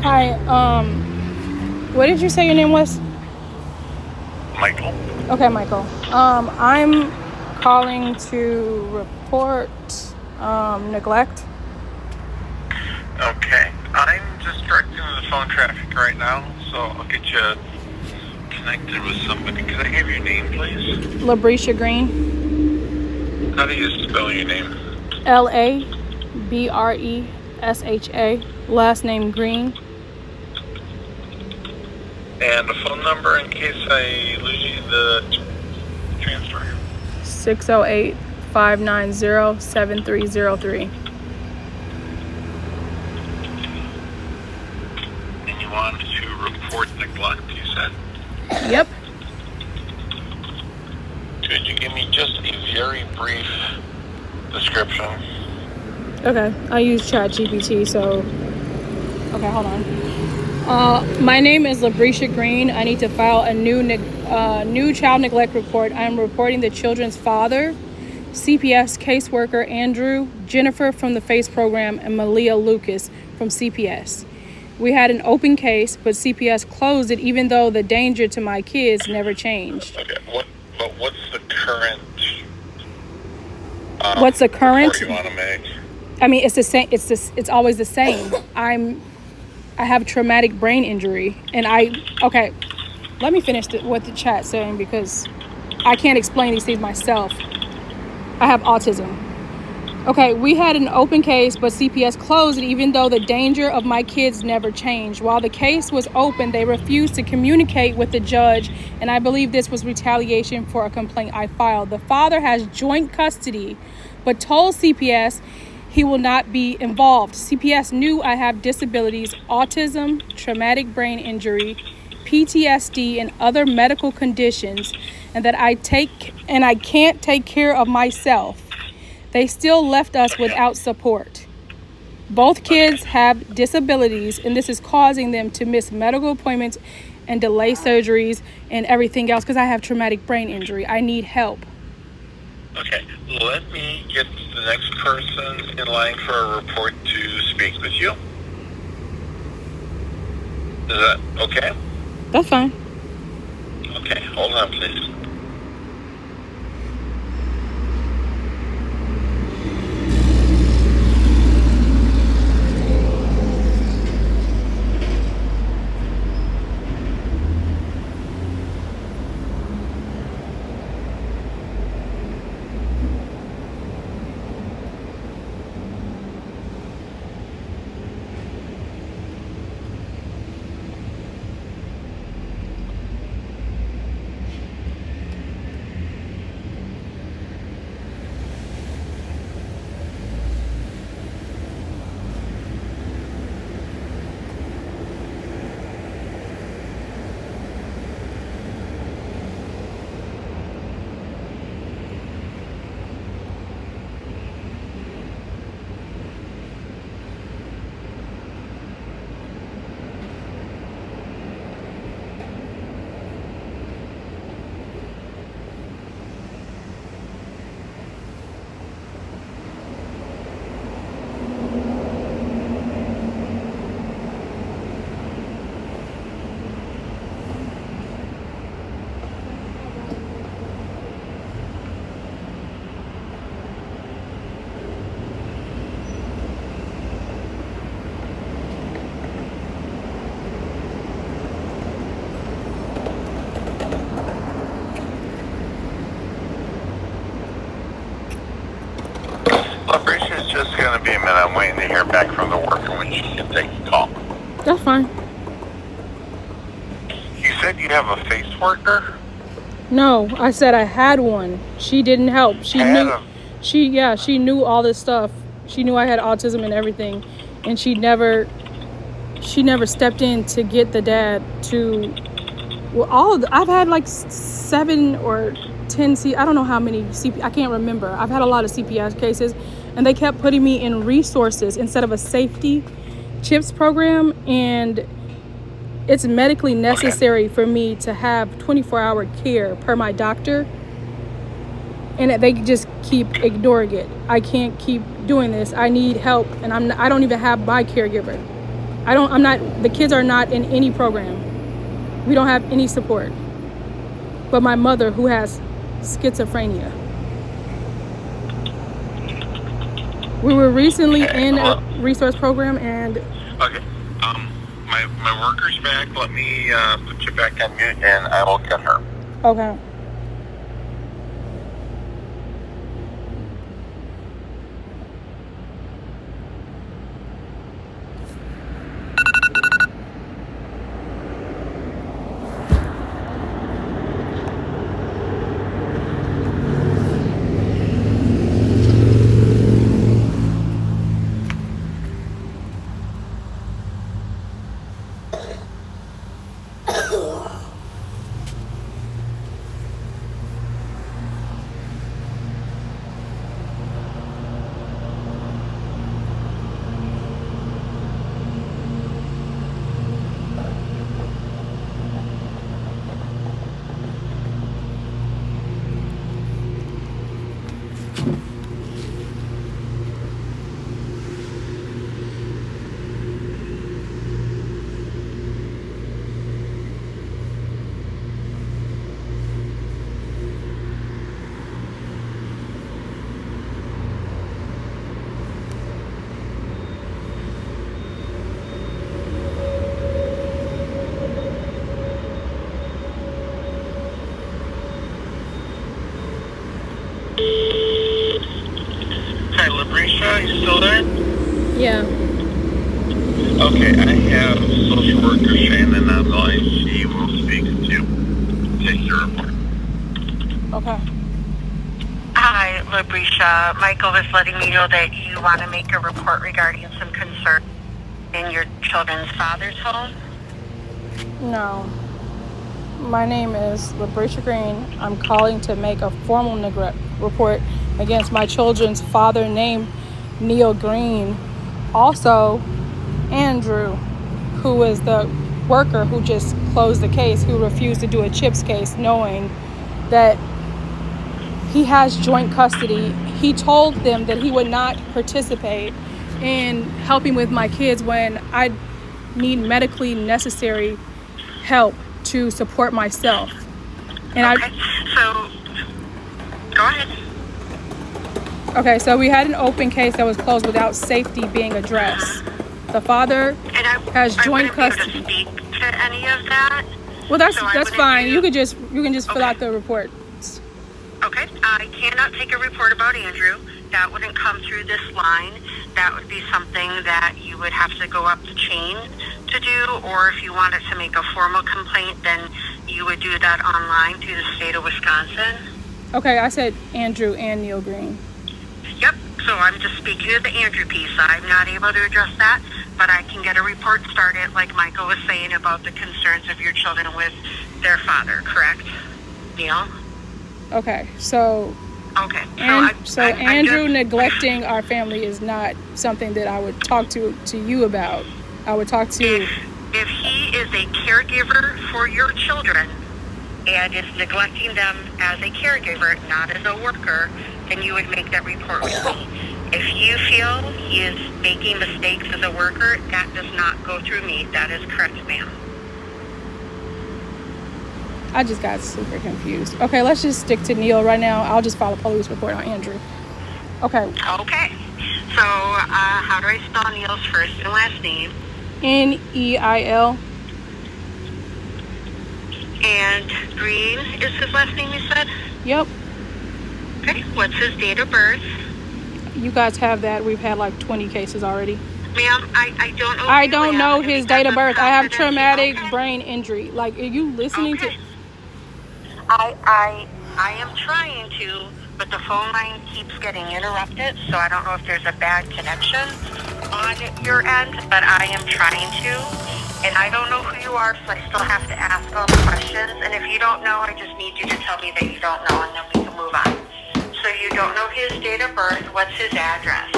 Hi, what did you say your name was? Michael. Okay, Michael. I'm calling to report neglect. Okay. I'm just directing the phone traffic right now, so I'll get you connected with somebody. Could I have your name, please? Labrisha Green. How do you spell your name? Labresha. Last name Green. And the phone number in case I lose you the transfer. 608-590-7303. And you wanted to report neglect, you said? Yep. Could you give me just a very brief description? Okay, I use ChatGPT, so... Okay, hold on. My name is Labrisha Green. I need to file a new child neglect report. I am reporting the children's father, CPS caseworker Andrew, Jennifer from the FACE program, and Malia Lucas from CPS. We had an open case, but CPS closed it even though the danger to my kids never changed. Okay, what's the current What's the current? report you want to make? I mean, it's the same. It's always the same. I have traumatic brain injury, and okay. Let me finish what the chat's saying because I can't explain these things myself. I have autism. Okay, we had an open case, but CPS closed it even though the danger of my kids never changed. While the case was open, they refused to communicate with the judge, and I believe this was retaliation for a complaint I filed. The father has joint custody, but told CPS he will not be involved. CPS knew I have disabilities, autism, traumatic brain injury, PTSD, and other medical conditions, and that I can't take care of myself. They still left us without support. Both kids have disabilities, and this is causing them to miss medical appointments and delay surgeries and everything else because I have traumatic brain injury. I need help. Okay, let me get the next person in line for a report to speak with you. Is that okay? That's fine. Okay, hold on, please. Labricia is just going to be a minute. I'm waiting to hear back from the worker when she can take the call. That's fine. You said you have a face worker? No, I said I had one. She didn't help. She knew all this stuff. She knew I had autism and everything, and she never stepped in to get the dad to. Well, I've had like 7 or 10 I don't know how many I can't remember. I've had a lot of CPS cases, and they kept putting me in resources instead of a safety CHIPS program, and it's medically necessary for me to have 24-hour care per my doctor, and they just keep ignoring it. I can't keep doing this. I need help, and I don't even have my caregiver. The kids are not in any program. We don't have any support. But my mother, who has schizophrenia. We were recently in a resource program and... Okay. My worker's back. Let me put you back on mute and I will get her. Okay. Hi, Labrisha, you still there? Yeah. Okay, I have social worker Shannon on the line. She will speak to you. Take your report. Okay. Hi, Labrisha. Michael was letting me know that you want to make a report regarding some concern in your children's father's home. No. My name is Labrisha Green. I'm calling to make a formal neglect report against my children's father named Neil Green. Also, Andrew, who was the worker who just closed the case, who refused to do a CHIPS case, knowing that he has joint custody. He told them that he would not participate in helping with my kids when I need medically necessary help to support myself. And Okay, so go ahead. So we had an open case that was closed without safety being addressed. The father And has I joint wouldn't custody. be able to speak to any of that. Well, that's So I that's wouldn't fine. do- You can just fill Okay. out the report. Okay, I cannot take a report about Andrew. That wouldn't come through this line. That would be something that you would have to go up the chain to do, or if you wanted to make a formal complaint, then you would do that online through the state of Wisconsin. Okay, I said Andrew and Neil Green. Yep, so I'm just speaking to the Andrew piece. I'm not able to address that, but I can get a report started, like Michael was saying, about the concerns of your children with their father, correct, Neil? Okay, so Okay. Andrew neglecting our family is not something that I would talk to you about. I would talk to... If he is a caregiver for your children and is neglecting them as a caregiver, not as a worker, then you would make that report with me. If you feel he is making mistakes as a worker, that does not go through me. That is correct, ma'am. I just got super confused. Okay, let's just stick to Neil right now. I'll just file a police report on Andrew. Okay. Okay. So, how do I spell Neil's first and last name? Neil. And Green is his last name, you said? Yep. Okay. What's his date of birth? You guys have that. We've had like 20 cases already. Ma'am, I don't know. I don't know his date of birth. I have confidential. traumatic Okay. brain injury. Like, are you listening Okay. to... I am trying to, but the phone line keeps getting interrupted, so I don't know if there's a bad connection on your end, but I am trying to, and I don't know who you are, so I still have to ask all the questions, and if you don't know, I just need you to tell me that you don't know, and then we can move on. So you don't know his date of birth. What's his address?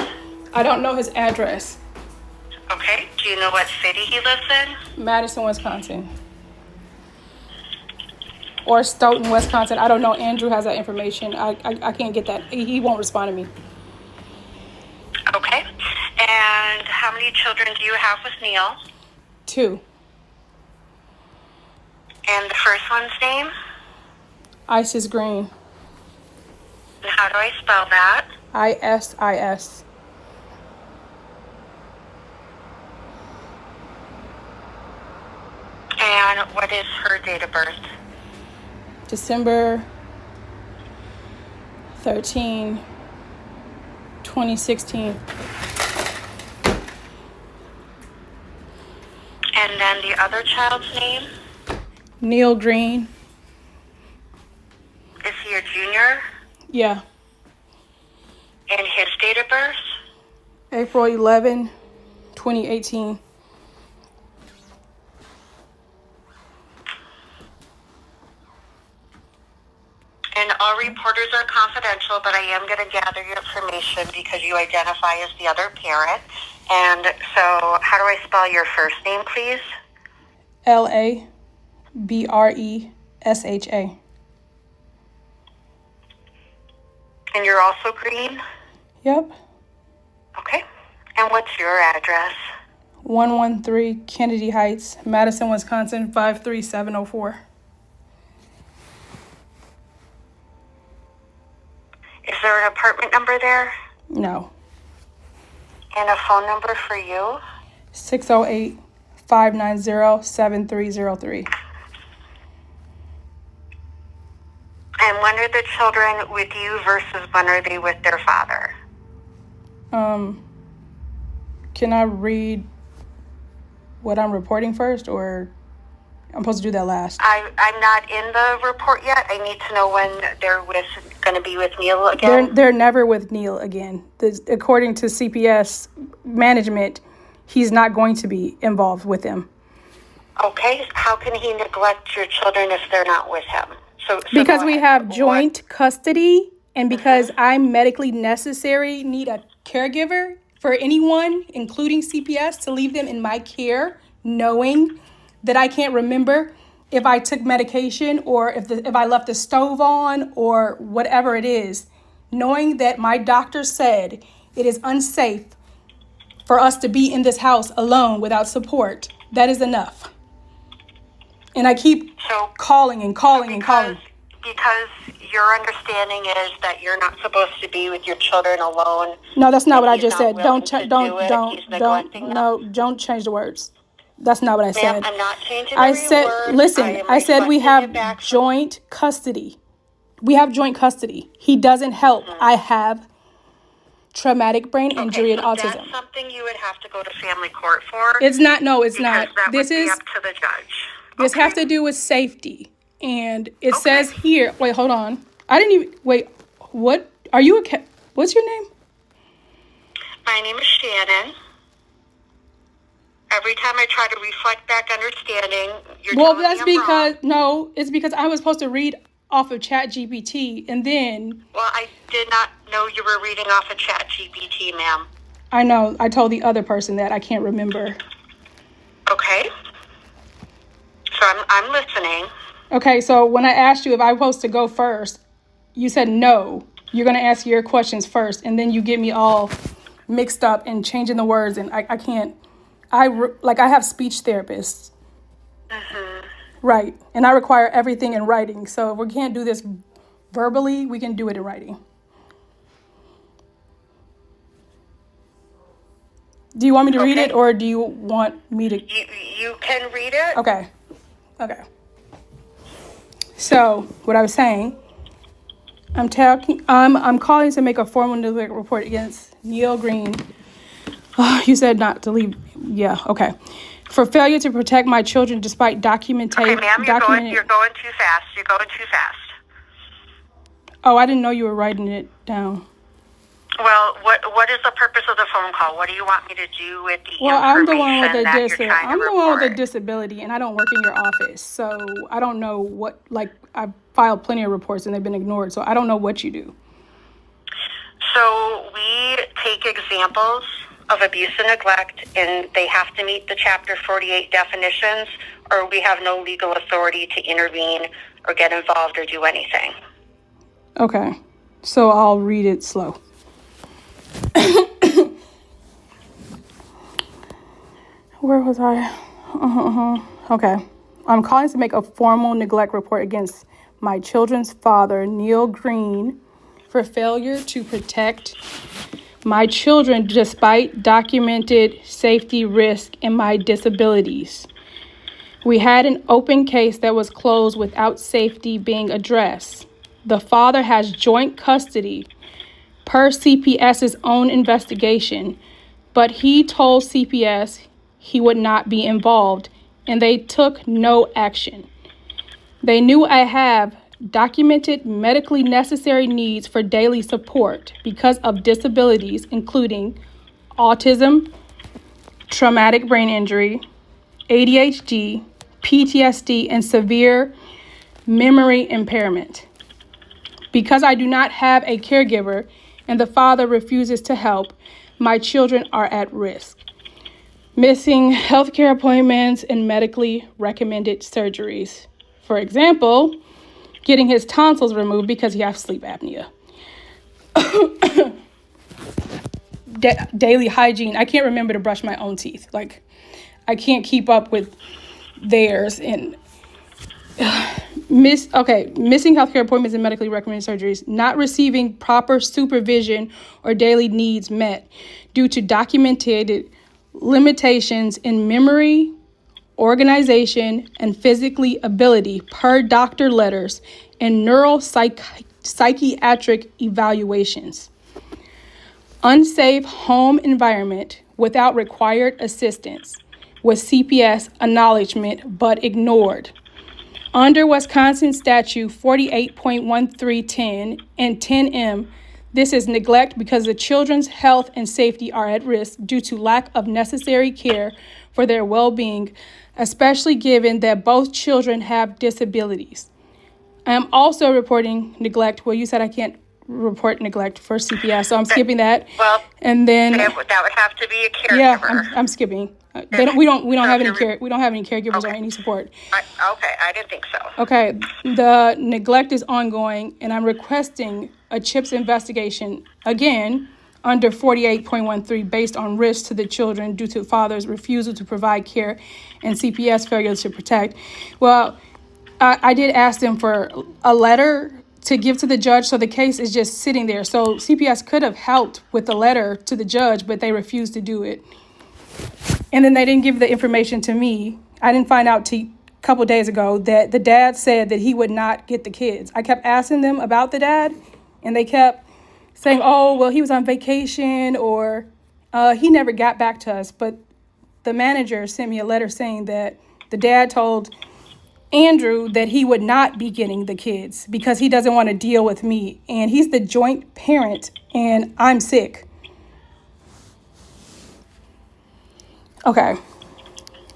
I don't know his address. Okay. Do you know what city he lives in? Madison, Wisconsin. Or Stoughton, Wisconsin. I don't know. Andrew has that information. I can't get that. He won't respond to me. Okay. And how many children do you have with Neil? 2. And the first one's name? Isis Green. And how do I spell that? ISIS. And what is her date of birth? December 13, 2016. And then the other child's name? Neil Green. Is he a junior? Yeah. And his date of birth? April 11, 2018. And all reporters are confidential, but I am going to gather your information because you identify as the other parent. And so, how do I spell your first name, please? LABRESHA. And you're also Green? Yep. Okay. And what's your address? 113 Kennedy Heights, Madison, Wisconsin, 53704. Is there an apartment number there? No. And a phone number for you? 608-590-7303. And when are the children with you versus when are they with their father? Can I read what I'm reporting first, or I'm supposed to do that last? I'm not in the report yet. I need to know when they're going to be with Neil again. They're never with Neil again. According to CPS management, he's not going to be involved with them. Okay. How can he neglect your children if they're not with him? So because we have joint custody, and because I'm medically necessary, need a caregiver for anyone, including CPS, to leave them in my care, knowing that I can't remember if I took medication or if I left the stove on or whatever it is, knowing that my doctor said it is unsafe for us to be in this house alone without support, that is enough. And I keep calling and calling and calling. Because your understanding is that you're not supposed to be with your children alone. No, that's not what I just said. Don't change the words. That's not what I said. I'm not changing every word. I said we have joint custody. We have joint custody. He doesn't help. I have traumatic brain injury and autism. That's something you would have to go to family court for. It's not. No, it's not. This is up to the judge. This has to do with safety. And it says here, wait, hold on. I didn't even, wait, what, are you what's your name? My name is Shannon. Every time I try to reflect back understanding, you're telling me I'm wrong. No, it's because I was supposed to read off of ChatGPT, and then. Well, I did not know you were reading off of ChatGPT, ma'am. I know, I told the other person that, I can't remember. Okay. So I'm listening. Okay, so when I asked you if I was supposed to go first, you said no. You're going to ask your questions first, and then you get me all mixed up and changing the words, and I can't. I have speech therapists. Mm-hmm. Right, and I require everything in writing. So if we can't do this verbally, we can do it in writing. Do you want me to read it, or do you want me to? You can read it. Okay. So, what I was saying, I'm calling to make a formal neglect report against Neil Green. You said not to leave. Yeah, okay. For failure to protect my children despite documentation. Okay, ma'am, you're going too fast. You're going too fast. Oh, I didn't know you were writing it down. Well, what is the purpose of the phone call? What do you want me to do with the information I'm the one with that you're trying to report? I'm the one with a disability, and I don't work in your office, so I don't know what. I've filed plenty of reports, and they've been ignored, so I don't know what you do. So we take examples of abuse and neglect, and they have to meet the Chapter 48 definitions, or we have no legal authority to intervene or get involved or do anything. Okay, so I'll read it slow. Where was I? Okay. I'm calling to make a formal neglect report against my children's father, Neil Green, for failure to protect my children despite documented safety risk and my disabilities. We had an open case that was closed without safety being addressed. The father has joint custody per CPS's own investigation, but he told CPS he would not be involved, and they took no action. They knew I have documented medically necessary needs for daily support because of disabilities, including autism, traumatic brain injury, ADHD, PTSD, and severe memory impairment. Because I do not have a caregiver and the father refuses to help, my children are at risk. Missing healthcare appointments and medically recommended surgeries. For example, getting his tonsils removed because he has sleep apnea. Daily hygiene. I can't remember to brush my own teeth. Like, I can't keep up with theirs. And missing healthcare appointments and medically recommended surgeries. Not receiving proper supervision or daily needs met due to documented limitations in memory, organization, and physically ability per doctor letters and psychiatric evaluations. Unsafe home environment without required assistance with CPS acknowledgement but ignored. Under Wisconsin Statute 48.1310 and 10M, this is neglect because the children's health and safety are at risk due to lack of necessary care for their well-being, especially given that both children have disabilities. I am also reporting neglect. Well, you said I can't report neglect for CPS, so I'm skipping that. Well, and then that would have to be a caregiver. Yeah, I'm skipping. We don't have any caregivers or any support. I didn't think so. Okay, the neglect is ongoing, and I'm requesting a CHIPS investigation again under 48.13 based on risk to the children due to father's refusal to provide care and CPS failure to protect. Well, I did ask them for a letter to give to the judge, so the case is just sitting there. So CPS could have helped with the letter to the judge, but they refused to do it. And then they didn't give the information to me. I didn't find out till a couple days ago that the dad said that he would not get the kids. I kept asking them about the dad, and they kept saying, oh, well, he was on vacation, or he never got back to us. But the manager sent me a letter saying that the dad told Andrew that he would not be getting the kids because he doesn't want to deal with me. And he's the joint parent, and I'm sick. Okay.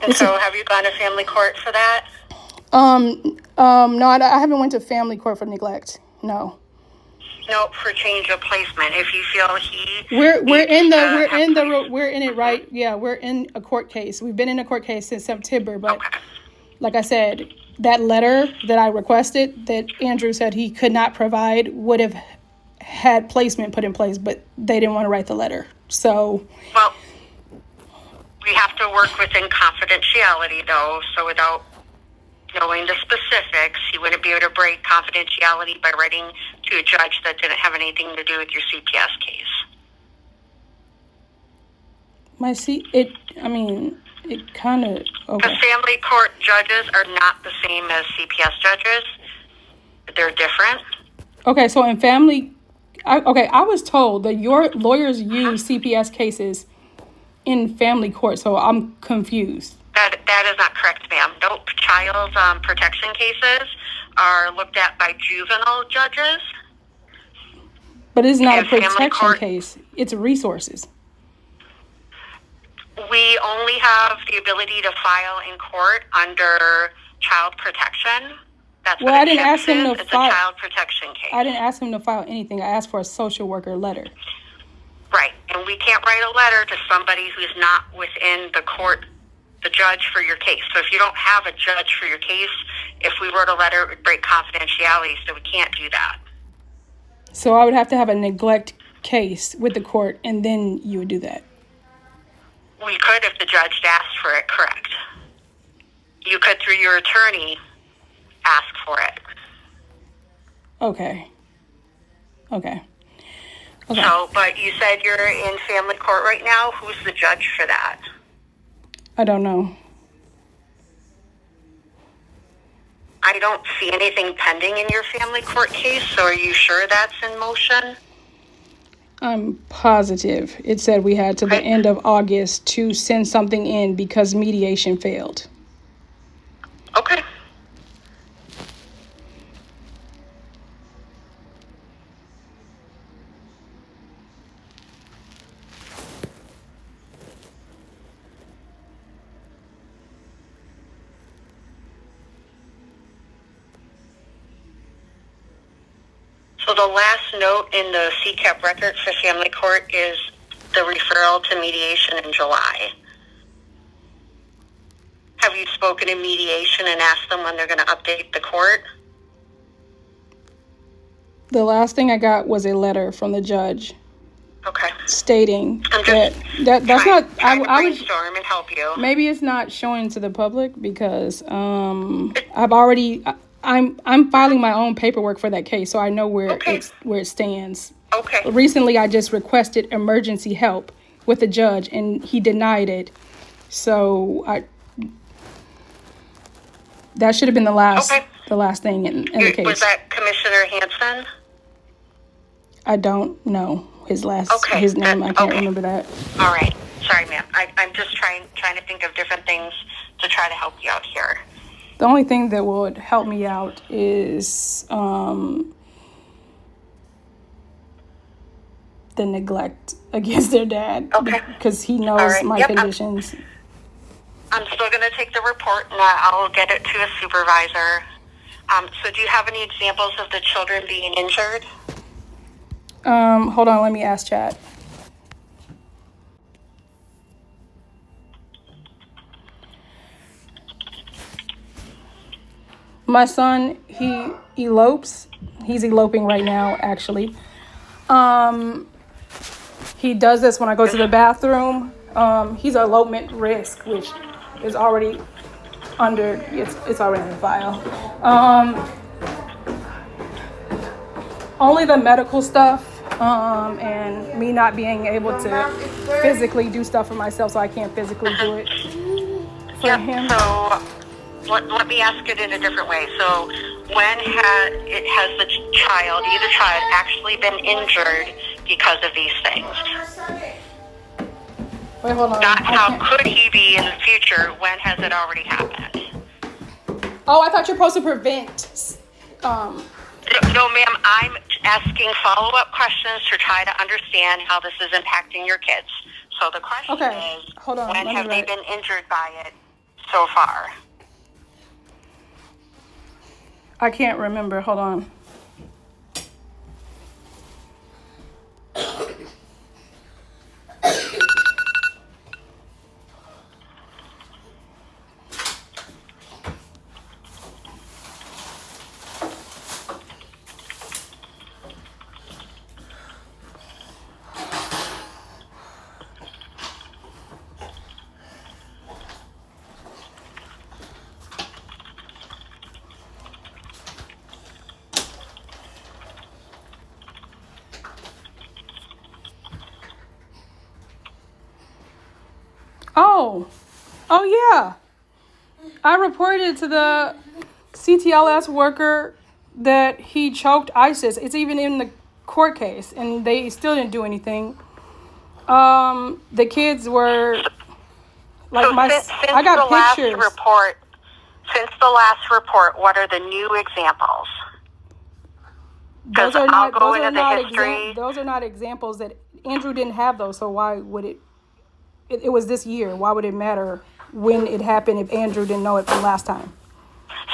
And so have you gone to family court for that? No, I haven't went to family court for neglect. No. No, for change of placement. If you feel we're in it, right? Yeah, we're in a court case. We've been in a court case since September, but like I said, that letter that I requested that Andrew said he could not provide would have had placement put in place, but they didn't want to write the letter. So, well, we have to work within confidentiality, though. So without knowing the specifics, you wouldn't be able to break confidentiality by writing to a judge that didn't have anything to do with your CPS case. It kind of, okay. The family court judges are not the same as CPS judges. They're different. Okay, so in family, I was told that your lawyers use CPS cases in family court, so I'm confused. That is not correct, ma'am. Nope. Child protection cases are looked at by juvenile judges. But it's not a protection case. It's resources. We only have the ability to file in court under child protection. That's what I didn't ask him to file. It's file. a child protection case. I didn't ask him to file anything. I asked for a social worker letter. Right. And we can't write a letter to somebody who's not within the court, the judge for your case. So if you don't have a judge for your case, if we wrote a letter, it would break confidentiality, so we can't do that. So I would have to have a neglect case with the court, and then you would do that. We could if the judge asked for it, correct. You could, through your attorney, ask for it. Okay. Okay. So, but you said you're in family court right now. Who's the judge for that? I don't know. I don't see anything pending in your family court case, so are you sure that's in motion? I'm positive. It said we had to the Okay. end of August to send something in because mediation failed. Okay. So the last note in the CCAP record for family court is the referral to mediation in July. Have you spoken to mediation and asked them when they're going to update the court? The last thing I got was a letter from the judge Okay. stating I'm that just that's trying, not trying to I was brainstorm and help you. maybe it's not showing to the public because I've already I'm filing my own paperwork for that case, so I know where Okay. where it stands. Okay. Recently, I just requested emergency help with the judge, and he denied it. So that should have been the last thing in the case. Was that Commissioner Hanson? I don't know his Okay, his name. I can't okay. remember that. All right. Sorry, ma'am. I'm just trying to think of different things to try to help you out here. The only thing that would help me out is the neglect against their dad. Okay. Because he knows All right. my Yep, conditions. I'm still going to take the report and I'll get it to a supervisor. So do you have any examples of the children being injured? Hold on, let me ask chat. My son, he elopes. He's eloping right now, actually. He does this when I go to the bathroom. He's an elopement risk, which is already it's already in the file. Only the medical stuff, and me not being able to physically do stuff for myself, so I can't physically do it for him. So let me ask it in a different way. So when has the child, either child, actually been injured because of these things? Wait, hold on. Not how could he be in the future, when has it already happened? Oh, I thought you're supposed to prevent. No, ma'am, I'm asking follow-up questions to try to understand how this is impacting your kids. So the question is, hold on. when let me have they write. been injured by it so far? I can't remember. Hold on. Oh yeah. I reported to the CTLS worker that he choked ISIS. It's even in the court case, and they still didn't do anything. The kids were like So I got pictures. Since the last report, what are the new examples? Those are not history. those are not examples that Andrew didn't have those. So why would it was this year. Why would it matter when it happened if Andrew didn't know it from last time?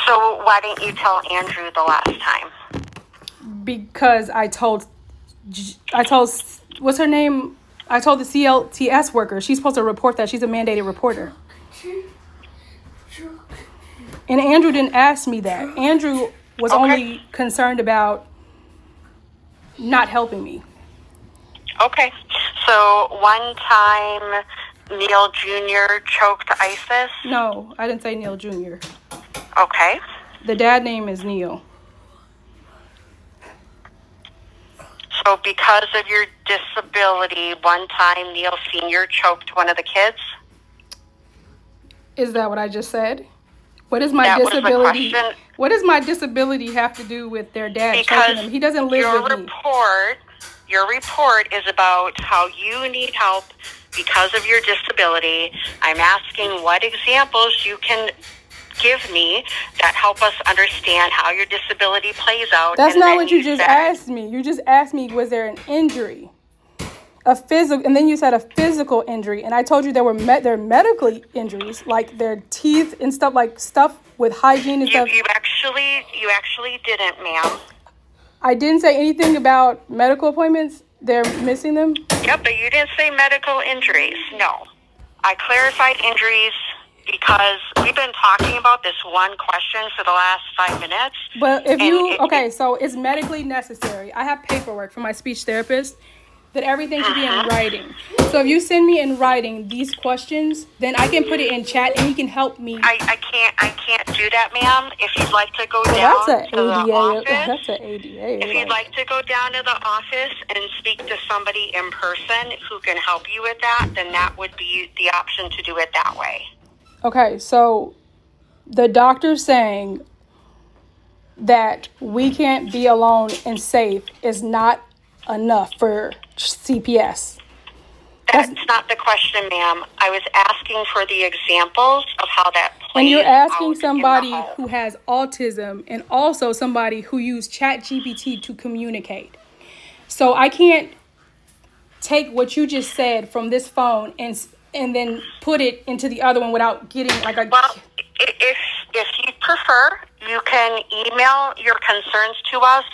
So why didn't you tell Andrew the last time? Because I told what's her name? I told the CLTS worker. She's supposed to report that. She's a mandated reporter. And Andrew didn't ask me that. Andrew was only concerned about not helping me. Okay. So one time Neil Jr. choked Isis? No, I didn't say Neil Jr. Okay. The dad name is Neil. So because of your disability, one time Neil Sr. choked one of the kids? Is that what I just said? What is my That was the disability? question. What does my disability have to do with their dad Because choking them? He doesn't live with me. Your report is about how you need help because of your disability. I'm asking what examples you can give me that help us understand how your disability plays out. That's And not then what you just said- asked me. You just asked me, was there an injury? A physical, and then you said a physical injury, and I told you there were there are medical injuries, like their teeth and stuff, like stuff with hygiene and stuff. You actually didn't, ma'am. I didn't say anything about medical appointments. They're missing them. Yep, but you didn't say medical injuries. No. I clarified injuries because we've been talking about this one question for the last 5 minutes. But if And you, okay, so it's medically necessary. I have paperwork from my speech therapist that everything should be in writing. So if you send me in writing these questions, then I can put it in chat and he can help me. I can't do that, ma'am. If you'd like to go Well, down that's to the an ADA. office, That's an ADA. if you'd like to go down to the office and speak to somebody in person who can help you with that, then that would be the option to do it that way. Okay, so the doctor's saying that we can't be alone and safe is not enough for CPS. That's not the question, ma'am. I was asking for the examples of how that plays And you're out asking in somebody the home. who has autism and also somebody who used ChatGPT to communicate. So I can't take what you just said from this phone and then put it into the other one without getting like a... Well, if you prefer, you can email your concerns to us,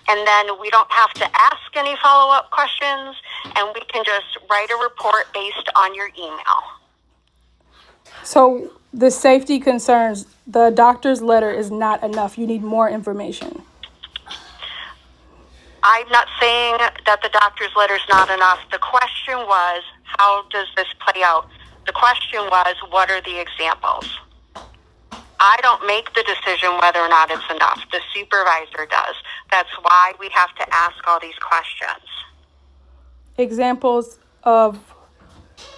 and then we don't have to ask any follow-up questions, and we can just write a report based on your email. So the safety concerns, the doctor's letter is not enough. You need more information. I'm not saying that the doctor's letter is not enough. The question was, how does this play out? The question was, what are the examples? I don't make the decision whether or not it's enough. The supervisor does. That's why we have to ask all these questions. Examples of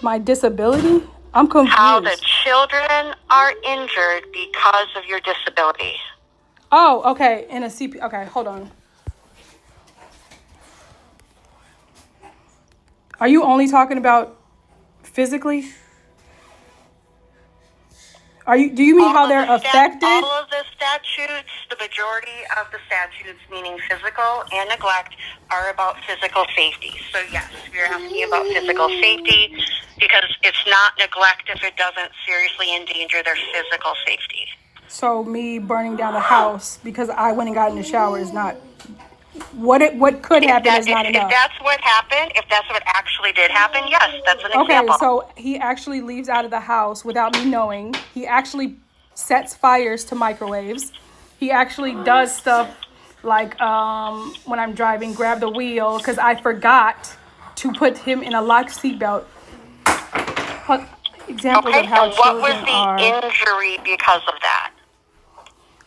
my disability? I'm confused. How the children are injured because of your disability. Oh, okay. In a CP. Okay, hold on. Are you only talking about physically? Do you mean how they're affected? All of the statutes, the majority of the statutes, meaning physical and neglect, are about physical safety. So yes, you're asking about physical safety because it's not neglect if it doesn't seriously endanger their physical safety. So me burning down the house because I went and got in the shower is not... What could happen is not enough. If that's what happened, if that's what actually did happen, yes, that's an example. Okay, so he actually leaves out of the house without me knowing. He actually sets fires to microwaves. He actually does stuff like when I'm driving, grab the wheel because I forgot to put him in a locked seatbelt. Examples of how and what was children the are. injury because of that?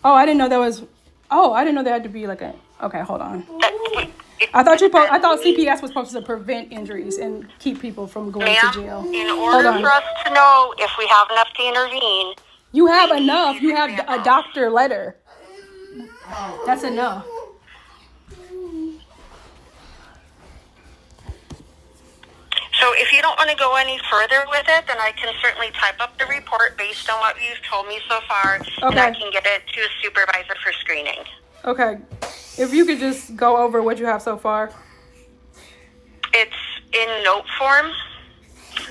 Oh, I didn't know there was. Oh, I didn't know there had to be like a. Okay, hold on. I thought CPS was supposed to prevent injuries and keep people from going to jail. In order for us to know if we have enough to intervene, you have enough. You have a doctor letter. That's enough. So if you don't want to go any further with it, then I can certainly type up the report based on what you've told me so far, and I can get it to a supervisor for screening. Okay. If you could just go over what you have so far. It's in note form.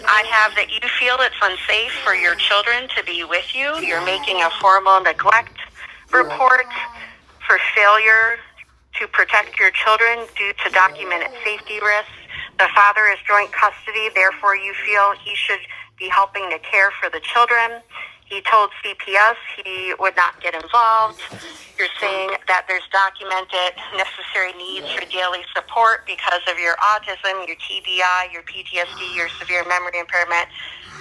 I have that you feel it's unsafe for your children to be with you. You're making a formal neglect report for failure to protect your children due to documented safety risks. The father is joint custody, therefore you feel he should be helping to care for the children. He told CPS he would not get involved. You're saying that there's documented necessary needs for daily support because of your autism, your TBI, your PTSD, your severe memory impairment.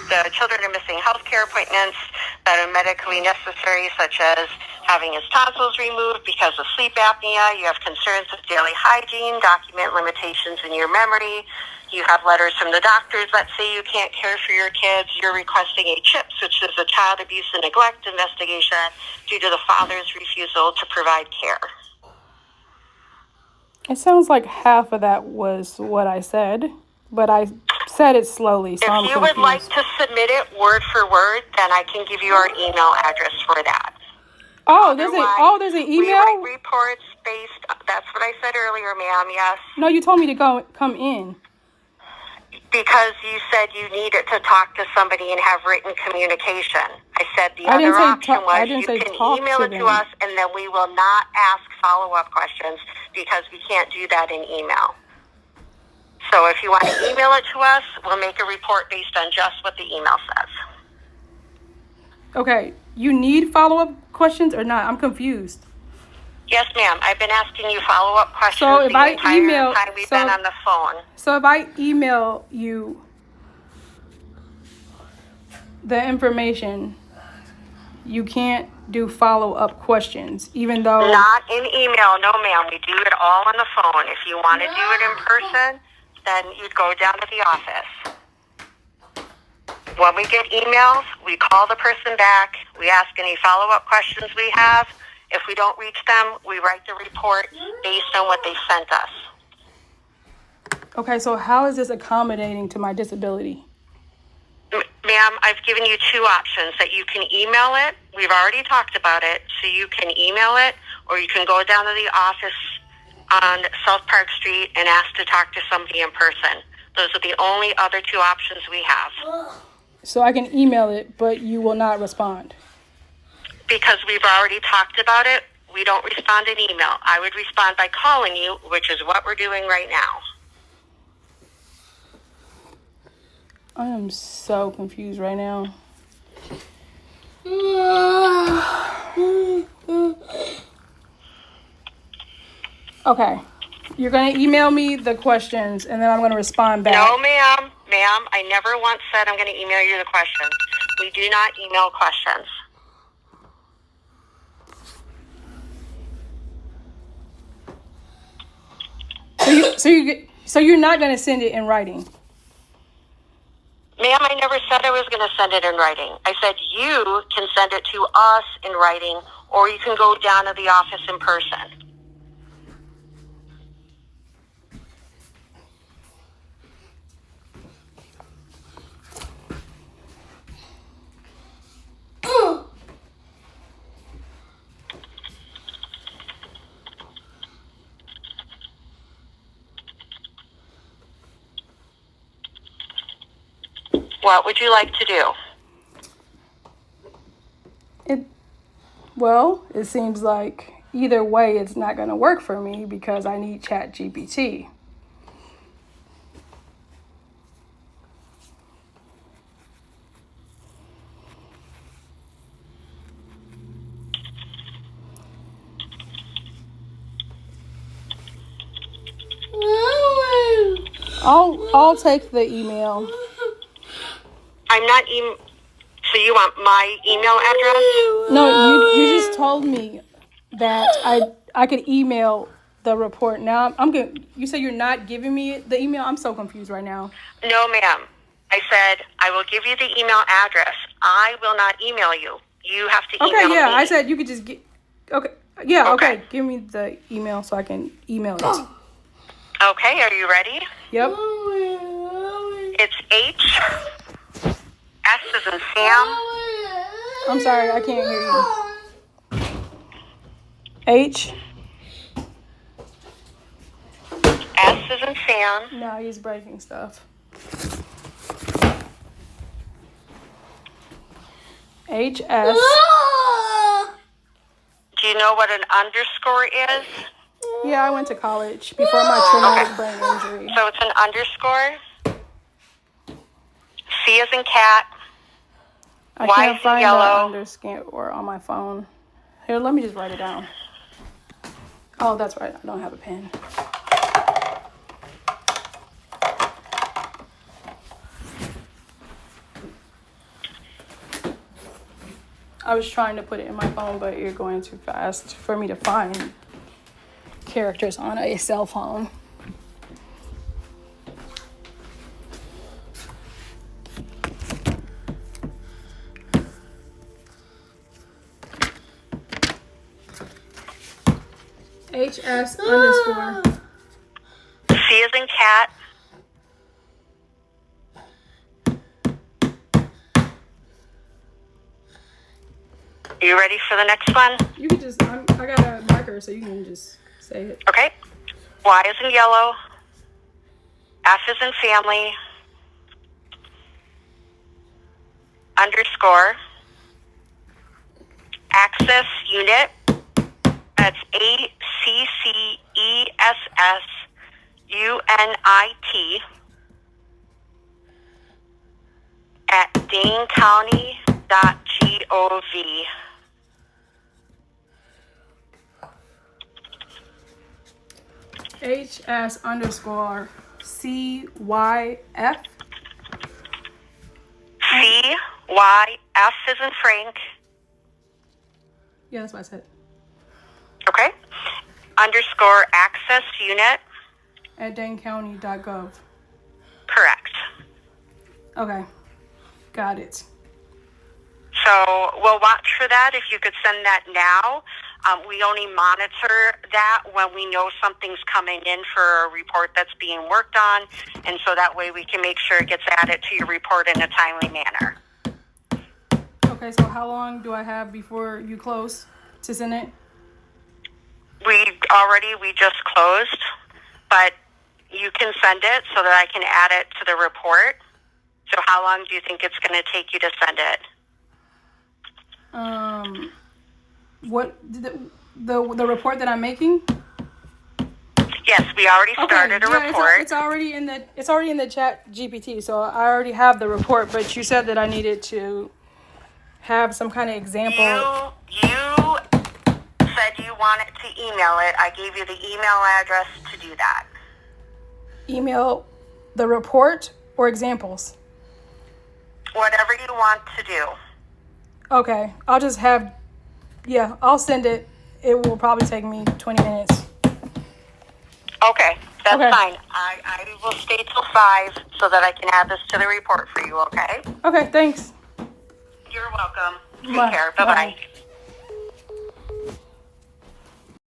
the children are missing health care appointments that are medically necessary, such as having his tonsils removed because of sleep apnea. You have concerns with daily hygiene, document limitations in your memory. You have letters from the doctors that say you can't care for your kids. You're requesting a CHIPS, which is a child abuse and neglect investigation, due to the father's refusal to provide care. It sounds like half of that was what I said, but I said it slowly, so I'm If you confused. would like to submit it word for word, then I can give you our email address for that. Oh, there's an We email? write reports based, that's what I said earlier, ma'am, yes. No, you told me to come in. Because you said you needed to talk to somebody and have written communication. I said the I didn't other say option ta- I was didn't you say can talk email to it to them. us, and then we will not ask follow-up questions because we can't do that in email. So if you want to email it to us, we'll make a report based on just what the email says. Okay, you need follow-up questions or not? I'm confused. Yes, ma'am. I've been asking you follow-up questions So if the I entire email- time we've so- been on the phone. So if I email you the information, you can't do follow-up questions, even though... Not in email, no ma'am. We do it all on the phone. If you want to do it in person, then you'd go down to the office. When we get emails, we call the person back. We ask any follow-up questions we have. If we don't reach them, we write the report based on what they sent us. Okay, so how is this accommodating to my disability? Ma'am, I've given you two options that you can email it. We've already talked about it, so you can email it, or you can go down to the office on South Park Street and ask to talk to somebody in person. Those are the only other two options we have. So I can email it, but you will not respond. Because we've already talked about it, we don't respond in email. I would respond by calling you, which is what we're doing right now. I am so confused right now. Okay. You're going to email me the questions, and then I'm going to respond back. No, ma'am. Ma'am, I never once said I'm going to email you the questions. We do not email questions. So you're not going to send it in writing? Ma'am, I never said I was going to send it in writing. I said you can send it to us in writing, or you can go down to the office in person. What would you like to do? It seems like either way it's not going to work for me because I need ChatGPT. I'll take the email. I'm not So you want my email address? No, you just told me that I could email the report. Now I'm good. You said you're not giving me the email. I'm so confused right now. No, ma'am. I said I will give you the email address. I will not email you. You have to email me. Okay, yeah. I said you could just get. Okay. Yeah. Okay. Okay. Give me the email so I can email it. Okay, are you ready? Yep. It's H. S as in Sam. I'm sorry, I can't hear you. H. S as in Sam. No, he's breaking stuff. HS. Do you know what an underscore is? Yeah, I went to college before my traumatic brain injury. So it's an underscore. C as in cat. I Y can't is find yellow. the underscore on my phone. Here, let me just write it down. Oh, that's right. I don't have a pen. I was trying to put it in my phone, but you're going too fast for me to find characters on a cell phone. HS underscore. C as in cat. You ready for the next one? You can just, I got a marker, so you can just say it. Okay. Y is in yellow. F is in family. Underscore. Access unit. That's ACCESSUNIT at DaneCounty.gov. HS underscore CYF. CYF is in Frank. Yeah, that's what I said. Okay. Underscore access unit. At DaneCounty.gov. Correct. Okay. Got it. So we'll watch for that. If you could send that now. We only monitor that when we know something's coming in for a report that's being worked on. And so that way we can make sure it gets added to your report in a timely manner. Okay, so how long do I have before you close to send it? We just closed, but you can send it so that I can add it to the report. So how long do you think it's going to take you to send it? What the report that I'm making? Yes, we already started a report. It's already in the chat GPT, so I already have the report. But you said that I needed to have some kind of example. You said you wanted to email it. I gave you the email address to do that. Email the report or examples? Whatever you want to do. Okay, I'll just have, I'll send it. It will probably take me 20 minutes. Okay, that's Okay. fine. I will stay till 5 so that I can add this to the report for you, okay? Okay, thanks. You're welcome. Take Bye. care. Bye-bye. Bye.